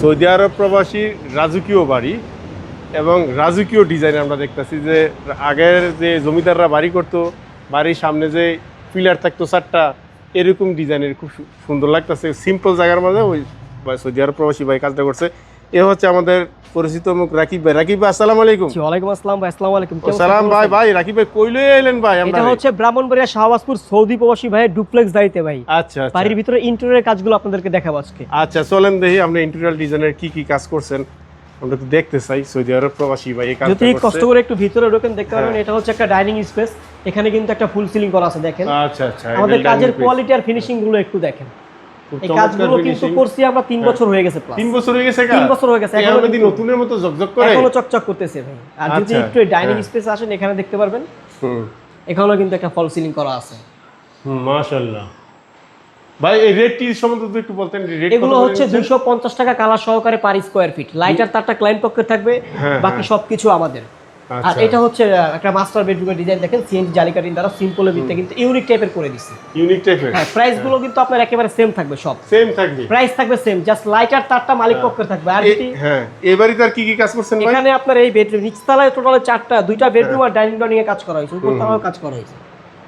Saudi আরব প্রবাসী রাজকীয় বাড়ি এবং রাজকীয় ডিজাইন আমরা দেখতেছি যে আগের যে জমিদাররা বাড়ি করতো, বাড়ির সামনে যে পিলার থাকতো চারটা, এরকম ডিজাইনের খুব সুন্দর লাগতেছে। সিম্পল জায়গার মাঝে ওই সৌদি আরব প্রবাসী ভাই কাজটা করছে। এ হচ্ছে আমাদের পরিচিত মুখ রাকিব ভাই। রাকিব ভাই আসসালামু আলাইকুম। ওয়ালাইকুম আসসালাম ভাই। আসসালামু আলাইকুম। সালাম ভাই। ভাই রাকিব ভাই কইলে এলেন ভাই? আমরা এটা হচ্ছে ব্রাহ্মণবাড়িয়া শাহবাজপুর সৌদি প্রবাসী ভাইয়ের ডুপ্লেক্স বাড়িতে ভাই। আচ্ছা আচ্ছা। বাড়ির ভিতরে ইন্টেরিয়রের কাজগুলো আপনাদেরকে দেখাবো আজকে। আচ্ছা চলেন দেখি আপনি ইন্টেরিয়র ডিজাইনের কি কি কাজ করছেন, আমরা তো দেখতে চাই। সৌদি আরব প্রবাসী ভাই এই কাজটা যদি করছে। কষ্ট করে একটু ভিতরে ঢোকেন দেখতে পারবেন এটা হচ্ছে একটা ডাইনিং স্পেস। এখানে কিন্তু একটা ফুল সিলিং করা আছে দেখেন। আচ্ছা আচ্ছা। আমাদের কাজের কোয়ালিটি আর ফিনিশিং গুলো একটু দেখেন। এই কাজগুলো কিন্তু করছি আমরা 3 বছর হয়ে গেছে প্লাস। 3 বছর হয়ে গেছে? 3 বছর হয়ে গেছে। এখনো কি নতুনের মতো ঝকঝক করে? এখনো চকচক করতেছে ভাই। আর যদি একটু ডাইনিং স্পেস আসেন এখানে দেখতে পারবেন এখানেও কিন্তু একটা ফল সিলিং করা আছে। মাশাআল্লাহ। ভাই এই রেটটি সম্বন্ধে একটু বলতেন। রেট এগুলো হচ্ছে 250 টাকা কালার সহকারে পার স্কয়ার ফিট। লাইটার তারটা ক্লায়েন্ট পক্ষে থাকবে, বাকি সবকিছু আমাদের। আর এটা হচ্ছে একটা মাস্টার বেডরুমের ডিজাইন দেখেন, সিএনজি জালি কাটিং দ্বারা সিম্পলের ভিতরে কিন্তু ইউনিক টাইপের করে দিছি। ইউনিক টাইপের? হ্যাঁ। প্রাইস গুলো কিন্তু আপনার একেবারে সেম থাকবে, সব সেম থাকবে, প্রাইস থাকবে সেম, জাস্ট লাইটার তারটা মালিক পক্ষের থাকবে। আর যদি হ্যাঁ এবারে তার কি কি কাজ করছেন ভাই? এখানে আপনার এই বেডরুম নিচতলায় টোটালে 4টা, 2টা বেডরুম আর ডাইনিং ডাইনিং এ কাজ করা হয়েছে, উপরতলাও কাজ করা হয়েছে।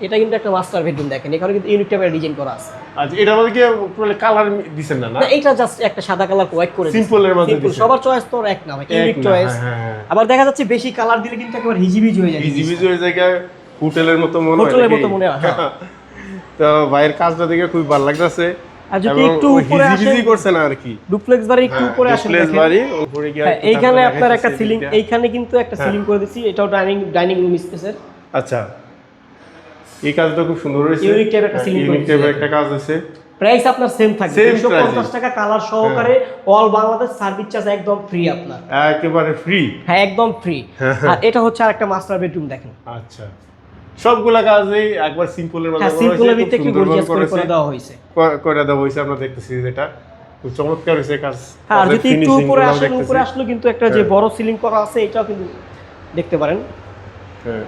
এটা কিন্তু একটা মাস্টার বেডরুম দেখেন, এখানে কিন্তু ইউনিক টাইপের ডিজাইন করা আছে। আচ্ছা এটার মধ্যে কি পুরো কালার দিবেন না? না এটা জাস্ট একটা সাদা কালার হোয়াইট করে সিম্পলের মধ্যে দিবেন। সবার চয়েস তো এক না ভাই, ইউনিক চয়েস। আবার দেখা যাচ্ছে বেশি কালার দিলে কিন্তু একেবারে হিজিবিজি হয়ে যায়। হিজিবিজি হয়ে যায়, হোটেলের মতো মনে হয়। হোটেলের মতো মনে হয়। তো ভাইয়ের কাজটা দেখে খুব ভালো লাগতেছে। আর যদি একটু উপরে আসেন করছেন আর কি ডুপ্লেক্স বাড়ি একটু উপরে আসেন ডুপ্লেক্স বাড়ি উপরে গিয়ে এইখানে আপনার একটা সিলিং, এইখানে কিন্তু একটা সিলিং করে দিছি, এটাও ডাইনিং রুম স্পেসের। আচ্ছা এই কাজটা খুব সুন্দর হয়েছে, ইউনিক টাইপের একটা সিলিং, ইউনিক টাইপের একটা কাজ আছে। প্রাইস আপনার সেম থাকবে 250 টাকা কালার সহকারে। অল বাংলাদেশ সার্ভিস চার্জ একদম ফ্রি আপনার, একেবারে ফ্রি। হ্যাঁ একদম ফ্রি। আর এটা হচ্ছে আরেকটা মাস্টার বেডরুম দেখেন। আচ্ছা সবগুলা কাজই একবার সিম্পলের মধ্যে হ্যাঁ সিম্পলের ভিতরে একটু গর্জিয়াস করে দেওয়া হয়েছে, আমরা দেখতেছি যেটা খুব চমৎকার হয়েছে কাজ। আর যদি একটু উপরে আসেন, উপরে আসলে কিন্তু একটা যে বড় সিলিং করা আছে এটাও কিন্তু দেখতে পারেন। হ্যাঁ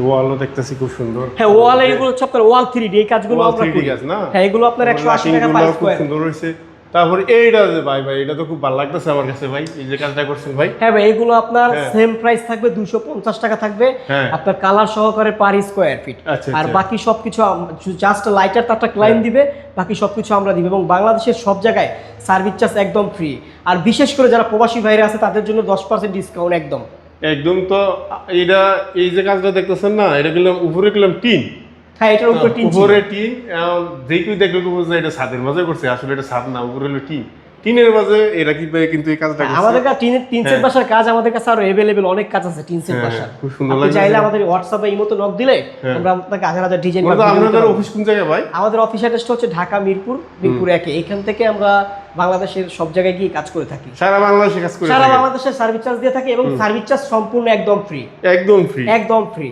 ওয়ালও দেখতেছি খুব সুন্দর। হ্যাঁ ওয়াল, এগুলো হচ্ছে আপনার ওয়াল 3D, এই কাজগুলো আমরা করি। হ্যাঁ এগুলো আপনার 180 টাকা পার স্কয়ার। সুন্দর হয়েছে। তারপরে এইটা যে ভাই এটা তো খুব ভালো লাগতেছে আমার কাছে ভাই, এই যে কাজটা করছেন ভাই। হ্যাঁ ভাই এগুলো আপনার সেম প্রাইস থাকবে, 250 টাকা থাকবে আপনার কালার সহকারে পার স্কয়ার ফিট। আর বাকি সবকিছু জাস্ট লাইটার তারটা ক্লায়েন্ট দিবে, বাকি সবকিছু আমরা দিব। এবং বাংলাদেশের সব জায়গায় সার্ভিস চার্জ একদম ফ্রি। আর বিশেষ করে যারা প্রবাসী ভাইরা আছে তাদের জন্য 10% ডিসকাউন্ট একদম। তো এইটা এই যে কাজটা দেখতেছেন না, এটা গেলাম উপরে গেলাম টিন। হ্যাঁ এটার উপরে টিন, উপরে টিন। দেখি দেখলে বুঝতে এটা ছাদের মাঝে করছে, আসলে এটা ছাদ না, উপরে হলো টিন। টিনের মাঝে এরা কি কিন্তু এই কাজটা করছে। আমাদের কাছে টিন সেট বাসার কাজ আমাদের কাছে আরো अवेलेबल অনেক কাজ আছে টিন সেট বাসার। খুব সুন্দর লাগে। চাইলে আমাদের হোয়াটসঅ্যাপে ইমোতে নক দিলে আমরা আপনাকে হাজার হাজার ডিজাইন পাঠাবো। আপনাদের অফিস কোন জায়গায় ভাই? আমাদের অফিস অ্যাড্রেসটা হচ্ছে ঢাকা মিরপুর 1 এ। এখান থেকে আমরা বাংলাদেশের সব জায়গায় গিয়ে কাজ করে থাকি। সারা বাংলাদেশে কাজ করে থাকি। সারা বাংলাদেশে সার্ভিস চার্জ দিয়ে থাকি এবং সার্ভিস চার্জ সম্পূর্ণ একদম ফ্রি। একদম ফ্রি। একদম ফ্রি।